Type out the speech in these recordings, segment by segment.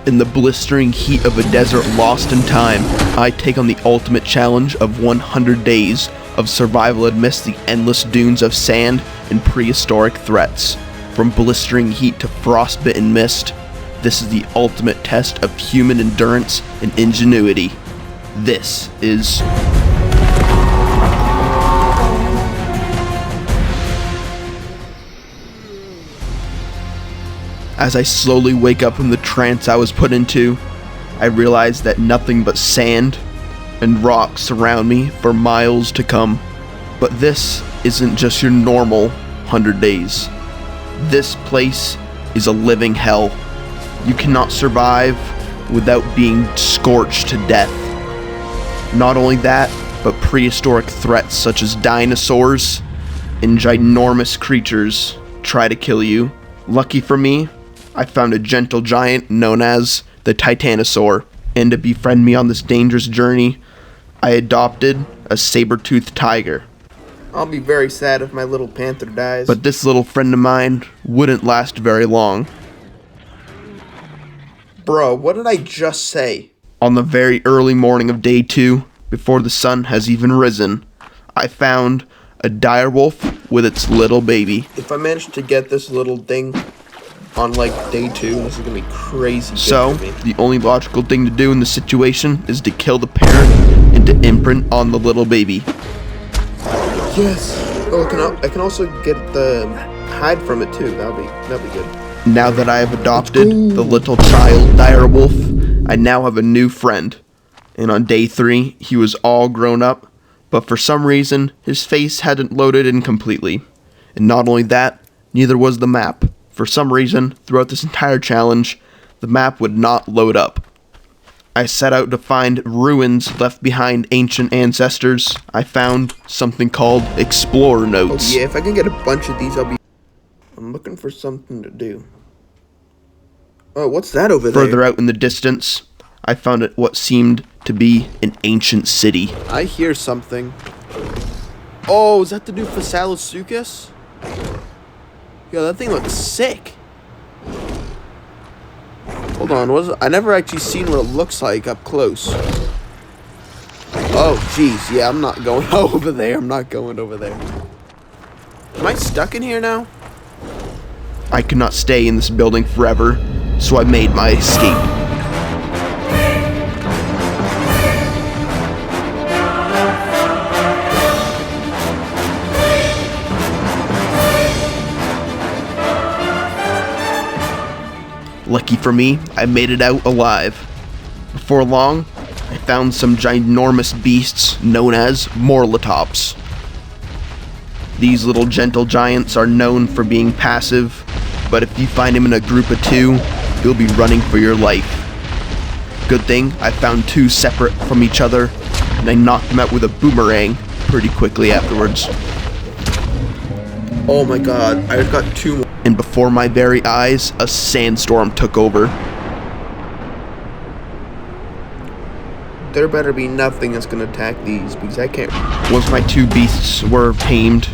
In the blistering heat of a desert lost in time, I take on the ultimate challenge of 100 days of survival amidst the endless dunes of sand and prehistoric threats. From blistering heat to frostbitten mist, this is the ultimate test of human endurance and ingenuity. This is... As I slowly wake up from the trance I was put into, I realize that nothing but sand and rocks surround me for miles to come. But this isn't just your normal 100 days. This place is a living hell. You cannot survive without being scorched to death. Not only that, but prehistoric threats such as dinosaurs and ginormous creatures try to kill you. Lucky for me, I found a gentle giant known as the Titanosaur, and to befriend me on this dangerous journey, I adopted a saber-toothed tiger. I'll be very sad if my little panther dies. But this little friend of mine wouldn't last very long. Bro, what did I just say? On the very early morning of day 2, before the sun has even risen, I found a direwolf with its little baby. If I manage to get this little thing on like day 2, this is gonna be crazy. So, the only logical thing to do in this situation is to kill the parent and to imprint on the little baby. Yes. Oh, I can also get the hide from it too. That'll be good. Now that I have adopted the little child direwolf, I now have a new friend. And on day 3, he was all grown up, but for some reason, his face hadn't loaded in completely. And not only that, neither was the map. For some reason, throughout this entire challenge, the map would not load up. I set out to find ruins left behind ancient ancestors. I found something called Explorer Notes. Oh yeah, if I can get a bunch of these, I'm looking for something to do. Oh, what's that over there? Further out in the distance, I found what seemed to be an ancient city. I hear something. Oh, is that the new Phasalosaucus? Yo, that thing looks sick. Hold on, I never actually seen what it looks like up close. Oh, jeez, yeah, I'm not going over there. I'm not going over there. Am I stuck in here now? I could not stay in this building forever, so I made my escape. Lucky for me, I made it out alive. Before long, I found some ginormous beasts known as Morlatops. These little gentle giants are known for being passive, but if you find them in a group of 2, you'll be running for your life. Good thing I found 2 separate from each other, and I knocked them out with a boomerang pretty quickly afterwards. Oh my god, I got 2 more. And before my very eyes, a sandstorm took over. There better be nothing that's gonna attack these, because I can't... Once my 2 beasts were tamed,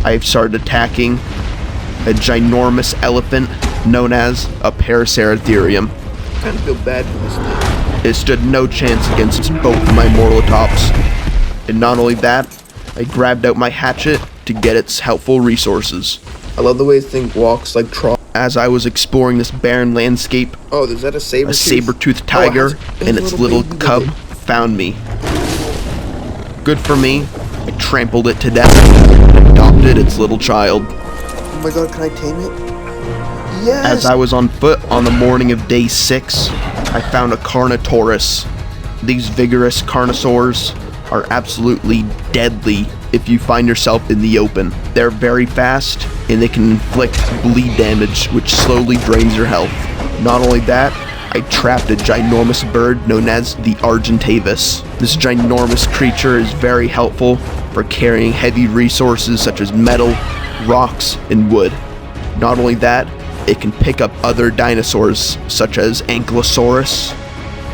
I started attacking a ginormous elephant known as a Paraceratherium. I kind of feel bad for this thing. It stood no chance against both of my Morlatops. And not only that, I grabbed out my hatchet to get its helpful resources. I love the way this thing walks like troll. As I was exploring this barren landscape, oh, is that a saber-tooth? A saber-toothed tiger and its little cub found me. Good for me, I trampled it to death and adopted its little child. Oh my god, can I tame it? Yes! As I was on foot on the morning of day 6, I found a Carnotaurus. These vigorous carnosaurs are absolutely deadly if you find yourself in the open. They're very fast, and they can inflict bleed damage, which slowly drains your health. Not only that, I trapped a ginormous bird known as the Argentavis. This ginormous creature is very helpful for carrying heavy resources such as metal, rocks, and wood. Not only that, it can pick up other dinosaurs such as Ankylosaurus,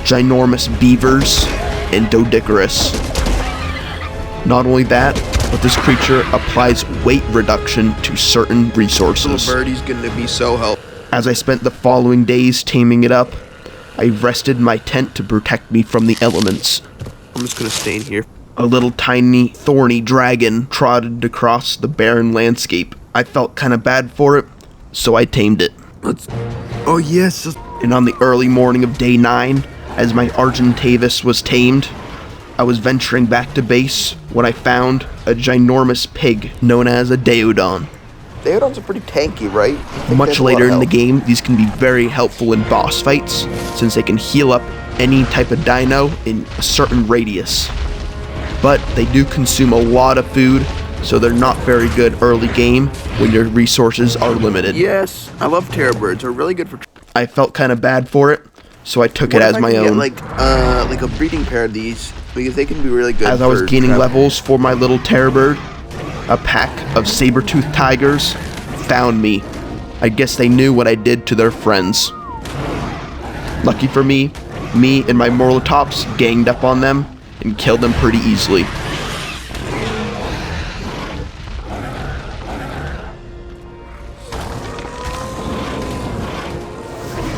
ginormous beavers, and Doedicurus. Not only that, but this creature applies weight reduction to certain resources. Little birdie's gonna be so helpful. As I spent the following days taming it up, I rested in my tent to protect me from the elements. I'm just gonna stay in here. A little tiny, thorny dragon trotted across the barren landscape. I felt kinda bad for it, so I tamed it. Oh yes. And on the early morning of day 9, as my Argentavis was tamed, I was venturing back to base when I found a ginormous pig known as a Daeodon. Daeodons are pretty tanky, right? Much later in the game, these can be very helpful in boss fights, since they can heal up any type of dino in a certain radius. But they do consume a lot of food, so they're not very good early game when your resources are limited. Yes, I love terror birds. They're really good for. I felt kind of bad for it, so I took it as my own. Get like a breeding pair of these, because they can be really good. As I was gaining levels for my little terror bird, a pack of saber-toothed tigers found me. I guess they knew what I did to their friends. Lucky for me and my Morlotops ganged up on them and killed them pretty easily.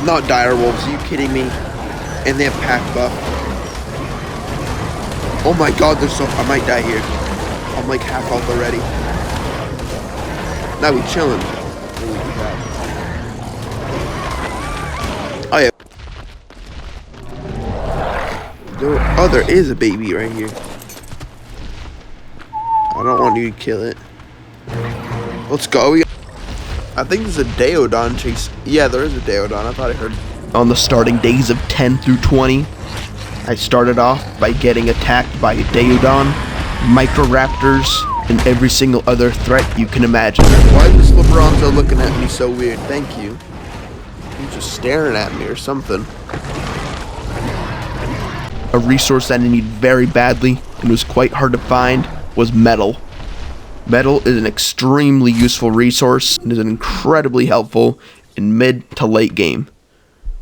Not direwolves, are you kidding me? And they have pack buff. Oh my god, they're so. I might die here. I'm like half health already. Now we chilling. Oh yeah. Oh, there is a baby right here. I don't want you to kill it. Let's go. I think there's a Daeodon chase. Yeah, there is a Daeodon. I thought I heard. On the starting days of 10 through 20, I started off by getting attacked by a Daeodon, Microraptors, and every single other threat you can imagine. Why is this LeBronzo looking at me so weird? Thank you. He's just staring at me or something. A resource that I need very badly and was quite hard to find was metal. Metal is an extremely useful resource and is incredibly helpful in mid to late game.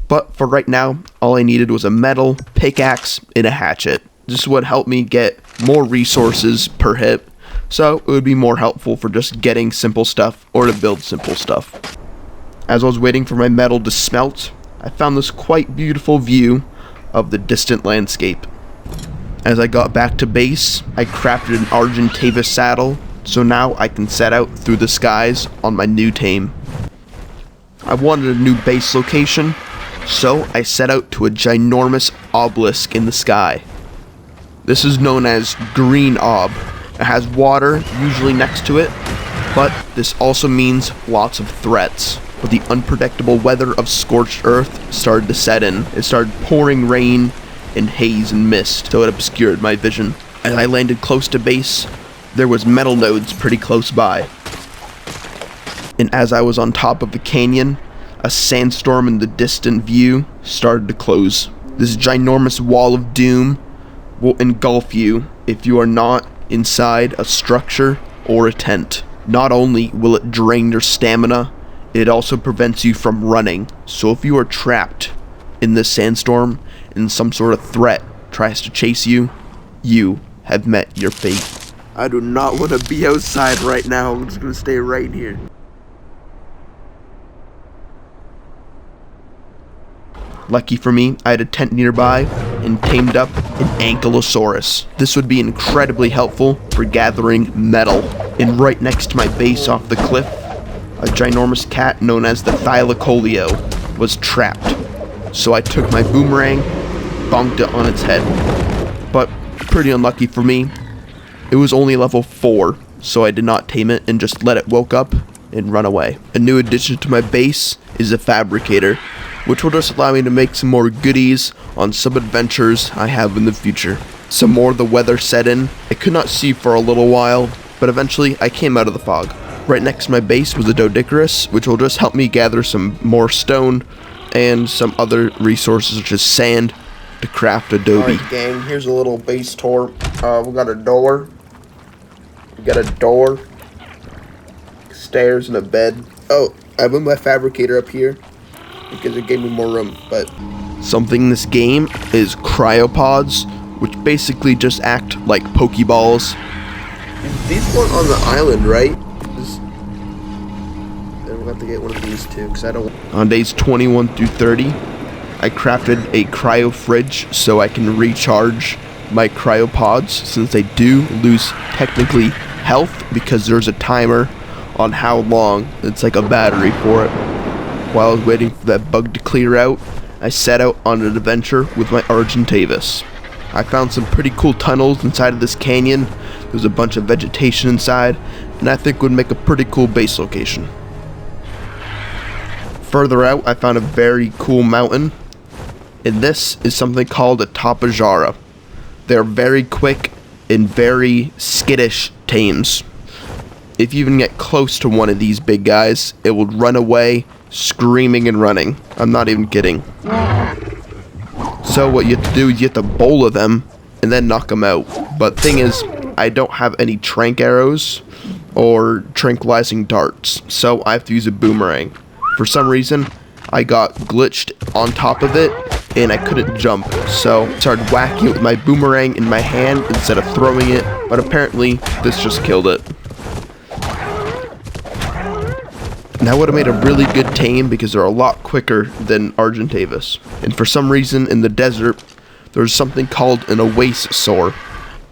But for right now, all I needed was a metal, pickaxe, and a hatchet. This would help me get more resources per hit, so it would be more helpful for just getting simple stuff or to build simple stuff. As I was waiting for my metal to smelt, I found this quite beautiful view of the distant landscape. As I got back to base, I crafted an Argentavis saddle, so now I can set out through the skies on my new tame. I wanted a new base location, so I set out to a ginormous obelisk in the sky. This is known as Green Ob. It has water usually next to it, but this also means lots of threats. But the unpredictable weather of Scorched Earth started to set in. It started pouring rain and haze and mist, so it obscured my vision. As I landed close to base, there was metal nodes pretty close by. And as I was on top of the canyon, a sandstorm in the distant view started to close. This ginormous wall of doom will engulf you if you are not inside a structure or a tent. Not only will it drain your stamina, it also prevents you from running. So if you are trapped in this sandstorm and some sort of threat tries to chase you, you have met your fate. I do not want to be outside right now. I'm just gonna stay right here. Lucky for me, I had a tent nearby and tamed up an Ankylosaurus. This would be incredibly helpful for gathering metal. And right next to my base off the cliff, a ginormous cat known as the Thylacoleo was trapped. So I took my boomerang, bonked it on its head. But pretty unlucky for me, it was only level 4, so I did not tame it and just let it woke up and run away. A new addition to my base is a fabricator, which will just allow me to make some more goodies on some adventures I have in the future. Some more of the weather set in. I could not see for a little while, but eventually I came out of the fog. Right next to my base was a Doedicurus, which will just help me gather some more stone and some other resources such as sand to craft adobe. Alright gang, here's a little base tour. We got a door. We got a door. Stairs and a bed. Oh, I moved my fabricator up here because it gave me more room, but something in this game is cryopods, which basically just act like Pokeballs. These weren't on the island, right? Then we'll have to get one of these too, because I don't. On days 21 through 30, I crafted a cryo fridge so I can recharge my cryopods, since they do lose technically health because there's a timer on how long. It's like a battery for it. While I was waiting for that bug to clear out, I set out on an adventure with my Argentavis. I found some pretty cool tunnels inside of this canyon. There's a bunch of vegetation inside, and I think would make a pretty cool base location. Further out, I found a very cool mountain, and this is something called a Tapajara. They're very quick and very skittish tames. If you even get close to one of these big guys, it will run away, screaming and running. I'm not even kidding. So what you have to do is you have to bowl of them and then knock them out. But thing is, I don't have any trank arrows or tranquilizing darts, so I have to use a boomerang. For some reason, I got glitched on top of it and I couldn't jump, so I started whacking it with my boomerang in my hand instead of throwing it, but apparently this just killed it. That would have made a really good tame because they're a lot quicker than Argentavis. And for some reason in the desert, there's something called an oasis.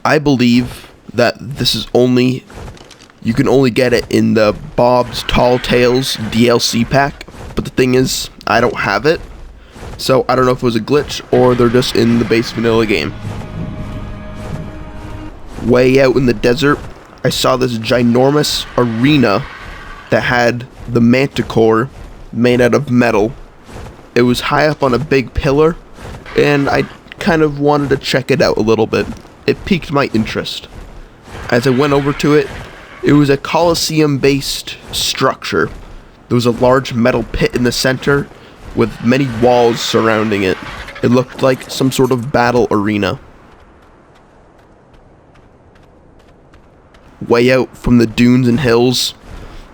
I believe that this is you can only get it in the Bob's Tall Tales DLC pack, but the thing is, I don't have it. So I don't know if it was a glitch or they're just in the base vanilla game. Way out in the desert, I saw this ginormous arena that had the manticore made out of metal. It was high up on a big pillar, and I kind of wanted to check it out a little bit. It piqued my interest. As I went over to it, it was a Colosseum-based structure. There was a large metal pit in the center with many walls surrounding it. It looked like some sort of battle arena. Way out from the dunes and hills,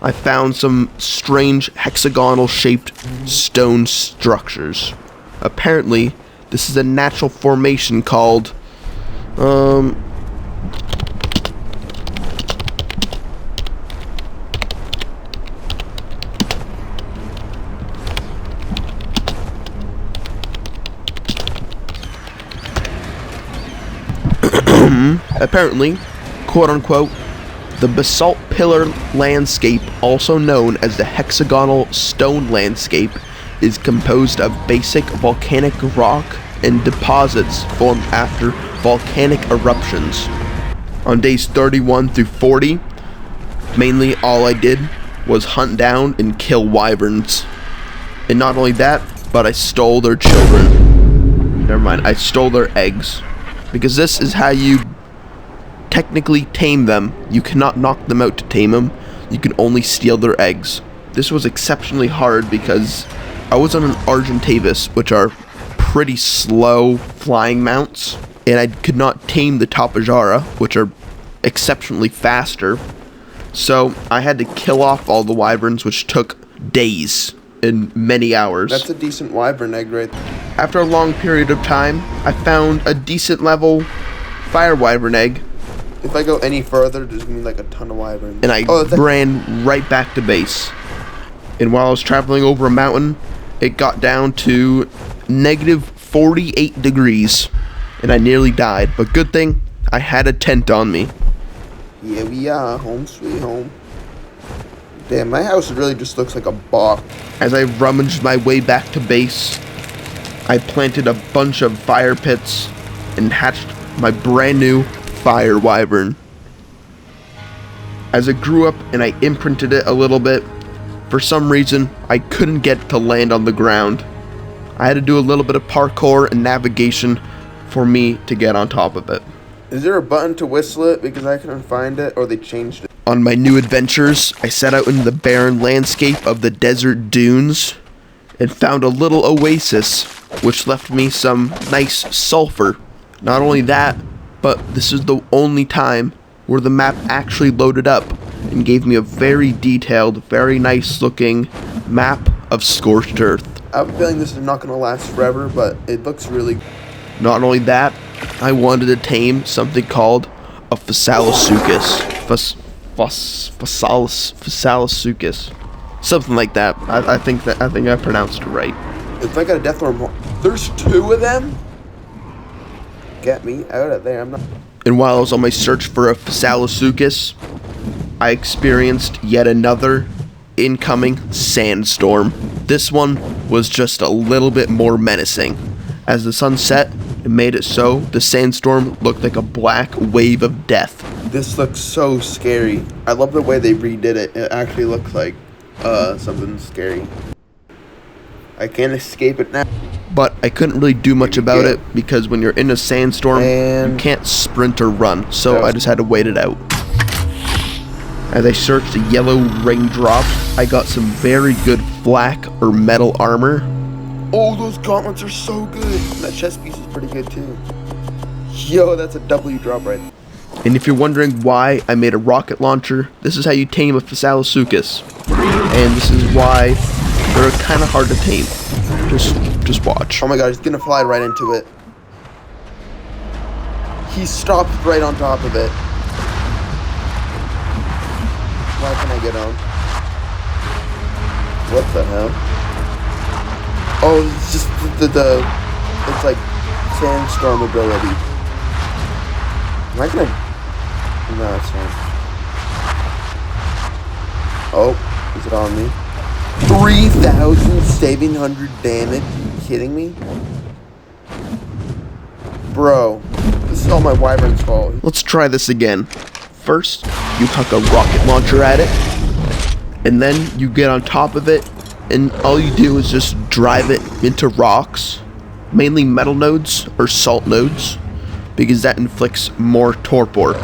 I found some strange hexagonal-shaped stone structures. Apparently, this is a natural formation called, apparently, quote-unquote, the basalt pillar landscape, also known as the hexagonal stone landscape, is composed of basic volcanic rock and deposits formed after volcanic eruptions. On days 31 through 40, mainly all I did was hunt down and kill wyverns. And not only that, but I stole their children. Never mind, I stole their eggs. Because this is how you technically tame them. You cannot knock them out to tame them. You can only steal their eggs. This was exceptionally hard because I was on an Argentavis, which are pretty slow flying mounts, and I could not tame the Tapajara, which are exceptionally faster. So I had to kill off all the wyverns, which took days and many hours. That's a decent wyvern egg right there. After a long period of time, I found a decent level fire wyvern egg. If I go any further, there's gonna be like a ton of wyverns. And I ran right back to base. And while I was traveling over a mountain, it got down to negative 48 degrees. And I nearly died. But good thing, I had a tent on me. Here we are, home sweet home. Damn, my house really just looks like a box. As I rummaged my way back to base, I planted a bunch of fire pits and hatched my brand new fire wyvern. As it grew up and I imprinted it a little bit, for some reason I couldn't get it to land on the ground. I had to do a little bit of parkour and navigation for me to get on top of it. Is there a button to whistle it? Because I couldn't find it, or they changed it. On my new adventures, I set out into the barren landscape of the desert dunes and found a little oasis, which left me some nice sulfur. Not only that, but this is the only time where the map actually loaded up and gave me a very detailed, very nice looking map of Scorched Earth. I have a feeling this is not going to last forever, but it looks really good. Not only that, I wanted to tame something called a Phasalasuchus. Phasalasuchus. Something like that. I think I pronounced it right. If I got a death worm There's 2 of them? Get me out of there. I'm not. And while I was on my search for a Phasalosaucus, I experienced yet another incoming sandstorm. This one was just a little bit more menacing. As the sun set, it made it so the sandstorm looked like a black wave of death. This looks so scary. I love the way they redid it. It actually looks like something scary. I can't escape it now. But I couldn't really do much about it because when you're in a sandstorm, you can't sprint or run, so I just had to wait it out. As I searched the yellow raindrop, I got some very good flak or metal armor. Oh, those gauntlets are so good. And that chest piece is pretty good too. Yo, that's a W drop right there. And if you're wondering why I made a rocket launcher, this is how you tame a Phasalosaucus. And this is why they're kind of hard to tame. Just watch. Oh my god, he's gonna fly right into it. He stopped right on top of it. Why can I get on? What the hell? Oh, it's just the it's like sandstorm ability. Am I gonna? No, it's fine. Oh, is it on me? 3,700 damage. Are you kidding me? Bro, this is all my wyvern's fault. Let's try this again. First, you huck a rocket launcher at it, and then you get on top of it, and all you do is just drive it into rocks, mainly metal nodes or salt nodes, because that inflicts more torpor.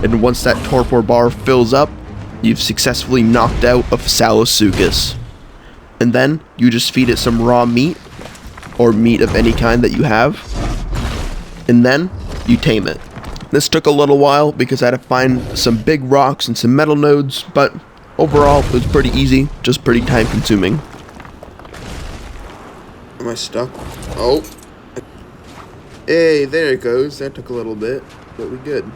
And once that torpor bar fills up, you've successfully knocked out a Phasalosaucus. And then you just feed it some raw meat, or meat of any kind that you have, and then you tame it. This took a little while because I had to find some big rocks and some metal nodes, but overall it was pretty easy, just pretty time consuming. Am I stuck? Oh. Hey, there it goes. That took a little bit, but we're good.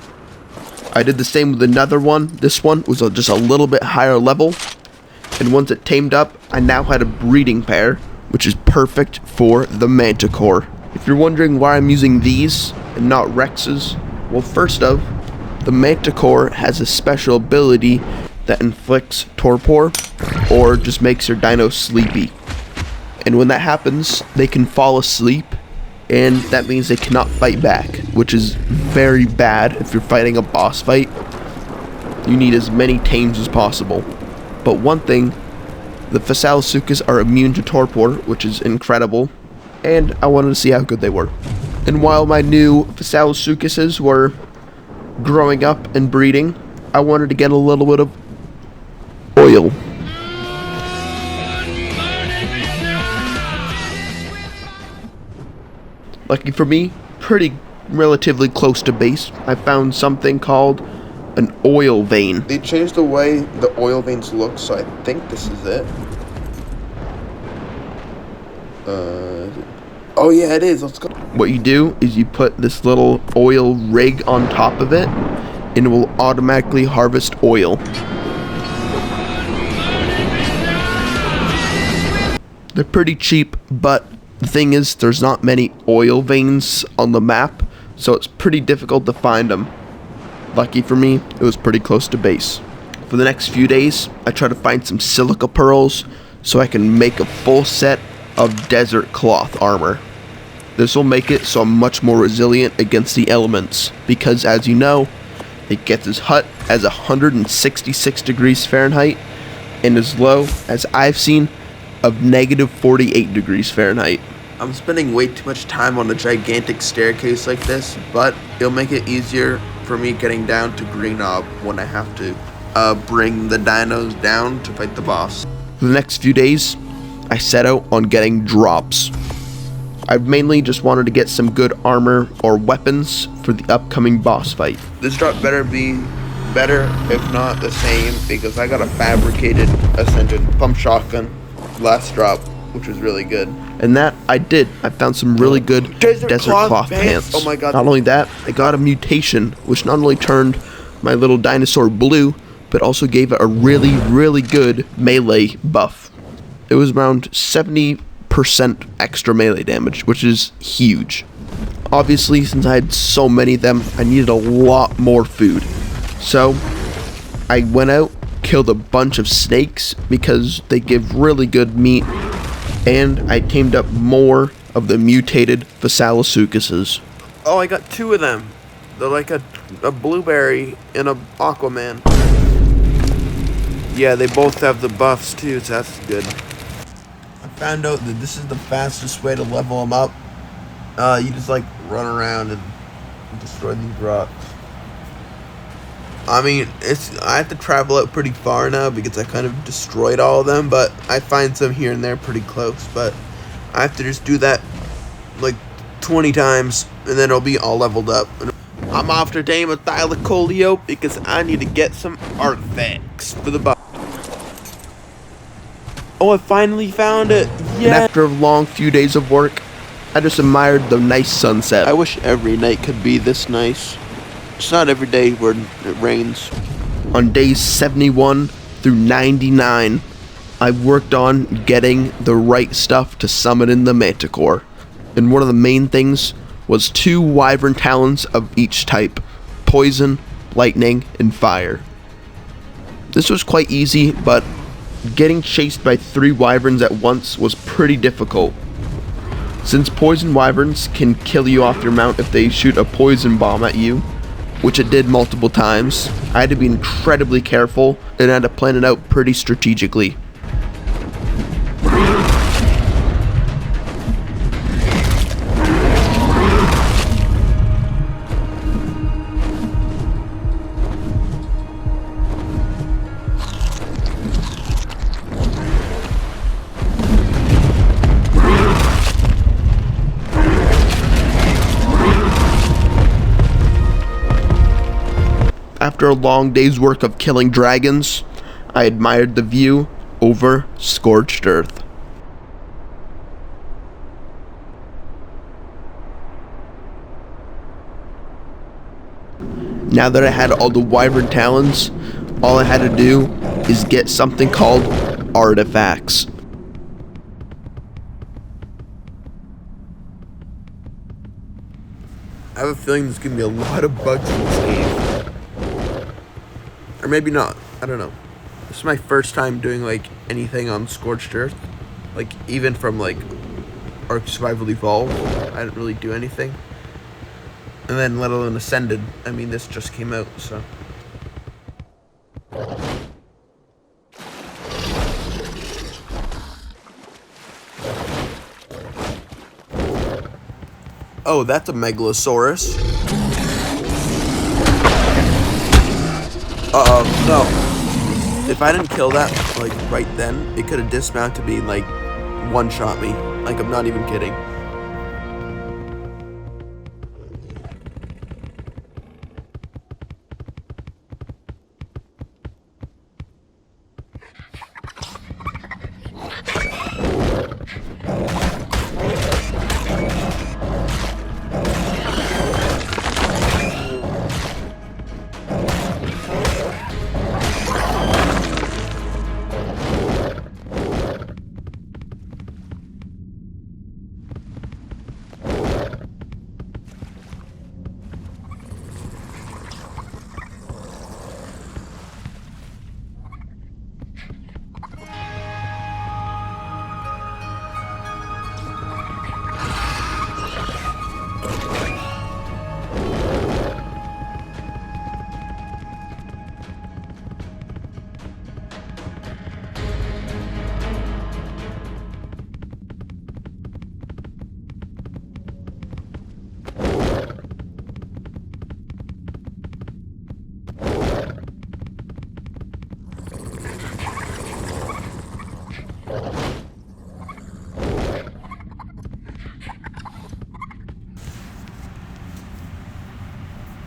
I did the same with another one. This one was just a little bit higher level. And once it tamed up, I now had a breeding pair, which is perfect for the Manticore. If you're wondering why I'm using these and not Rexes, well, first of, the Manticore has a special ability that inflicts torpor or just makes your dino sleepy. And when that happens, they can fall asleep, and that means they cannot fight back, which is very bad if you're fighting a boss fight. You need as many tames as possible. But one thing, the Phasalosaucus are immune to torpor, which is incredible, and I wanted to see how good they were. And while my new Phasalosaucuses were growing up and breeding, I wanted to get a little bit of oil. Lucky for me, pretty relatively close to base, I found something called an oil vein. They changed the way the oil veins look, so I think this is it. Oh yeah, it is. Let's go. What you do is you put this little oil rig on top of it, and it will automatically harvest oil. They're pretty cheap, but the thing is, there's not many oil veins on the map, so it's pretty difficult to find them. Lucky for me, it was pretty close to base. For the next few days, I try to find some silica pearls so I can make a full set of desert cloth armor. This will make it so I'm much more resilient against the elements, because as you know, it gets as hot as 166 degrees Fahrenheit and as low as I've seen of negative 48 degrees Fahrenheit. I'm spending way too much time on a gigantic staircase like this, but it'll make it easier for me getting down to Green Knob when I have to bring the dinos down to fight the boss. For the next few days, I set out on getting drops. I mainly just wanted to get some good armor or weapons for the upcoming boss fight. This drop better be better, if not the same, because I got a fabricated Ascension pump shotgun last drop, which was really good. And that I did. I found some really good desert cloth pants. Oh my god. Not only that, I got a mutation, which not only turned my little dinosaur blue, but also gave it a really, really good melee buff. It was around 70% 8% extra melee damage, which is huge. Obviously, since I had so many of them, I needed a lot more food. So, I went out, killed a bunch of snakes because they give really good meat, and I tamed up more of the mutated Phasalosaucuses. Oh, I got 2 of them. They're like a blueberry and a Aquaman. Yeah, they both have the buffs too, so that's good. I found out that this is the fastest way to level them up. You just like run around and destroy these rocks. I mean, I have to travel out pretty far now because I kind of destroyed all of them, but I find some here and there pretty close, but I have to just do that like 20 times and then it'll be all leveled up. I'm off to tame a Thylacoleo because I need to get some artifacts for the boss. Oh, I finally found it. Yeah. And after a long few days of work, I just admired the nice sunset. I wish every night could be this nice. It's not every day where it rains. On days 71 through 99, I worked on getting the right stuff to summon in the Manticore. And one of the main things was 2 wyvern talons of each type: poison, lightning, and fire. This was quite easy, but getting chased by 3 wyverns at once was pretty difficult. Since poison wyverns can kill you off your mount if they shoot a poison bomb at you, which it did multiple times, I had to be incredibly careful and I had to plan it out pretty strategically. After a long day's work of killing dragons, I admired the view over Scorched Earth. Now that I had all the wyvern talons, all I had to do is get something called artifacts. I have a feeling there's gonna be a lot of bugs in this game. Or maybe not. I don't know. This is my first time doing like anything on Scorched Earth. Like even from like Ark Survival Evolved, I didn't really do anything. And then let alone Ascended. I mean, this just came out, so. Oh, that's a Megalosaurus. Uh-oh, no. If I didn't kill that, like, right then, it could have dismounted me, like, one-shot me. Like, I'm not even kidding.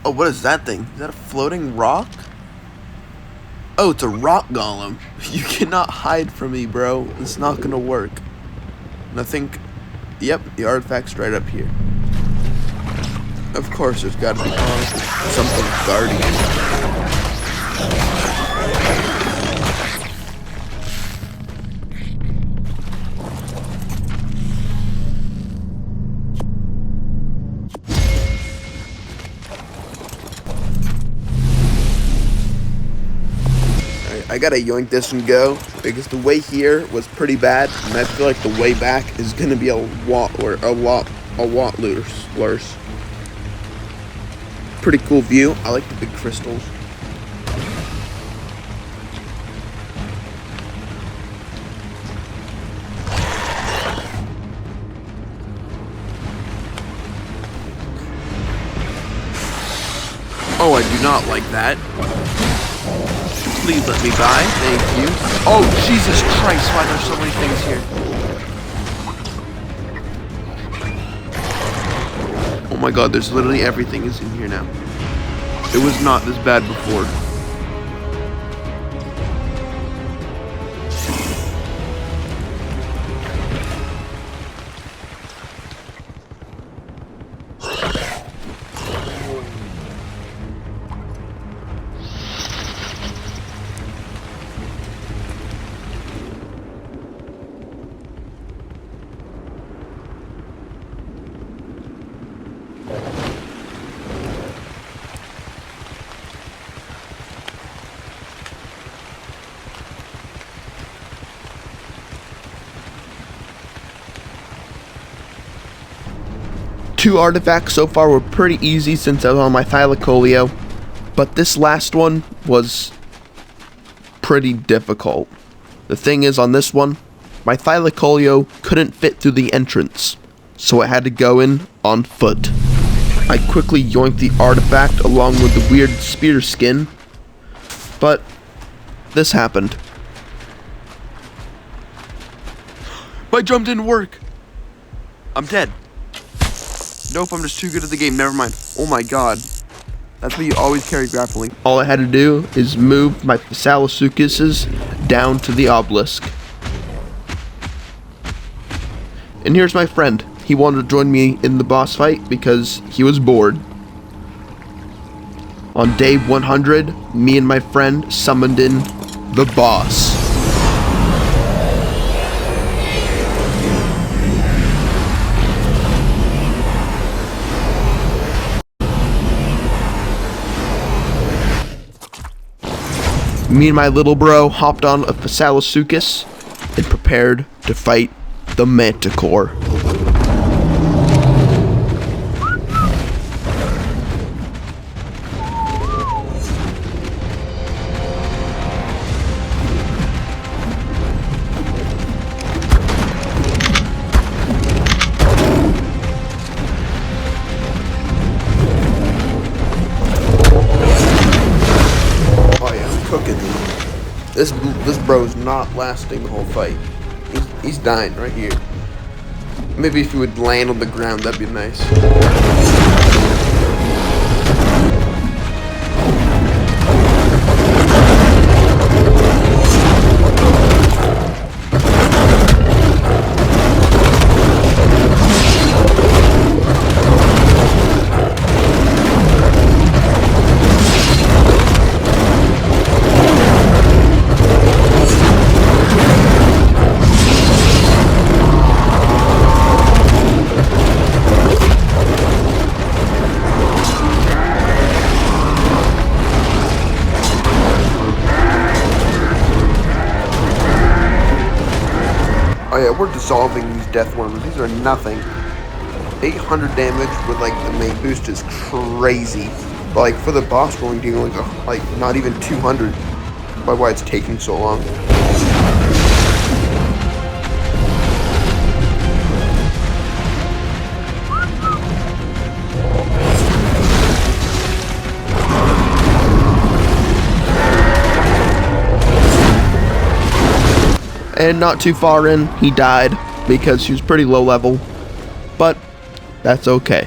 Oh, what is that thing? Is that a floating rock? Oh, it's a rock golem. You cannot hide from me, bro. It's not gonna work. And I think, yep, the artifact's right up here. Of course, there's gotta be something guardian. I gotta yoink this and go because the way here was pretty bad, and I feel like the way back is gonna be a lot worse. Pretty cool view. I like the big crystals. Oh, I do not like that. Please let me by. Thank you. Oh, Jesus Christ, why are there so many things here? Oh my god, there's literally everything is in here now. It was not this bad before. Two artifacts so far were pretty easy since I was on my Thylacoleo, but this last one was pretty difficult. The thing is, on this one, my Thylacoleo couldn't fit through the entrance, so I had to go in on foot. I quickly yoinked the artifact along with the weird spear skin, but this happened. My jump didn't work. I'm dead. Nope, I'm just too good at the game. Never mind. Oh my god. That's why you always carry grappling. All I had to do is move my Phasalosaucuses down to the obelisk. And here's my friend. He wanted to join me in the boss fight because he was bored. On day 100, me and my friend summoned in the boss. Me and my little bro hopped on a Phasalosaucus and prepared to fight the Manticore. This bro's not lasting the whole fight. He's dying right here. Maybe if he would land on the ground, that'd be nice. Oh yeah, we're dissolving these death worms. These are nothing. 800 damage with like the main boost is crazy. But like for the boss, we're only dealing like not even 200. By why it's taking so long. And not too far in, he died because he was pretty low level, but that's okay.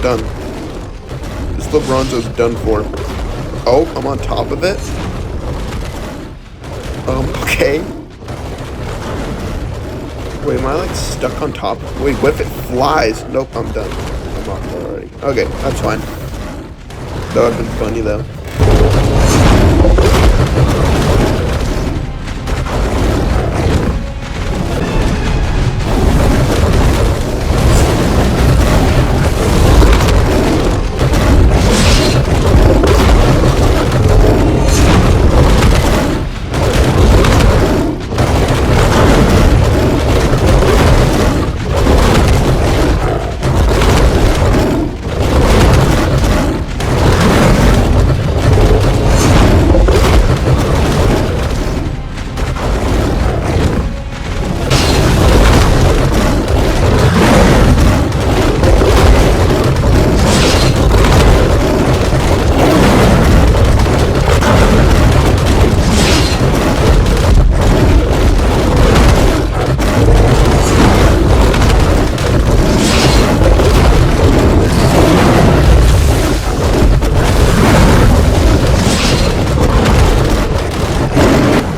done. This LeBronzo's done for. Oh, I'm on top of it. Okay. Wait, am I like stuck on top? Wait, what if it flies? Nope, I'm done. I'm off already. Okay, that's fine. That would have been funny though.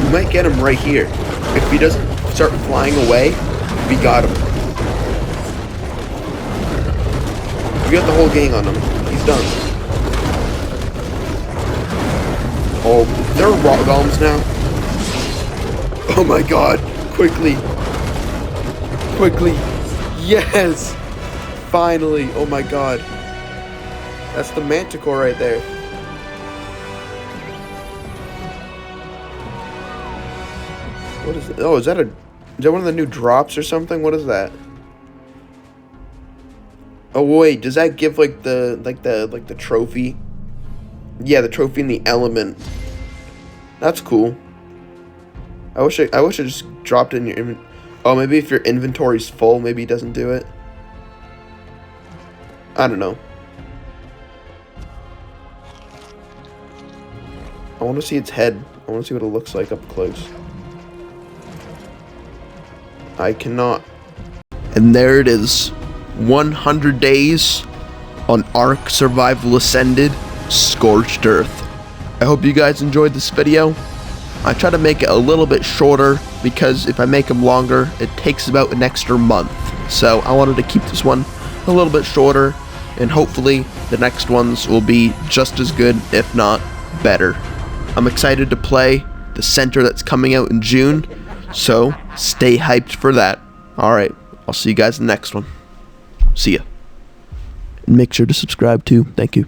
We might get him right here. If he doesn't start flying away, we got him. We got the whole gang on him. He's done. Oh, there are rock golems now. Oh my god. Quickly. Quickly. Yes! Finally. Oh my god. That's the manticore right there. What is it? Oh, is that one of the new drops or something? What is that? Oh wait, does that give like the trophy? Yeah, the trophy and the element. That's cool. I wish I just dropped it in your inventory. Oh, maybe if your inventory's full, maybe it doesn't do it. I don't know. I want to see its head. I want to see what it looks like up close. I cannot. And there it is. 100 days on Ark Survival Ascended, Scorched Earth. I hope you guys enjoyed this video. I try to make it a little bit shorter because if I make them longer, it takes about an extra month. So I wanted to keep this one a little bit shorter, and hopefully the next ones will be just as good, if not better. I'm excited to play the center that's coming out in June, so stay hyped for that. Alright, I'll see you guys in the next one. See ya. And make sure to subscribe too. Thank you.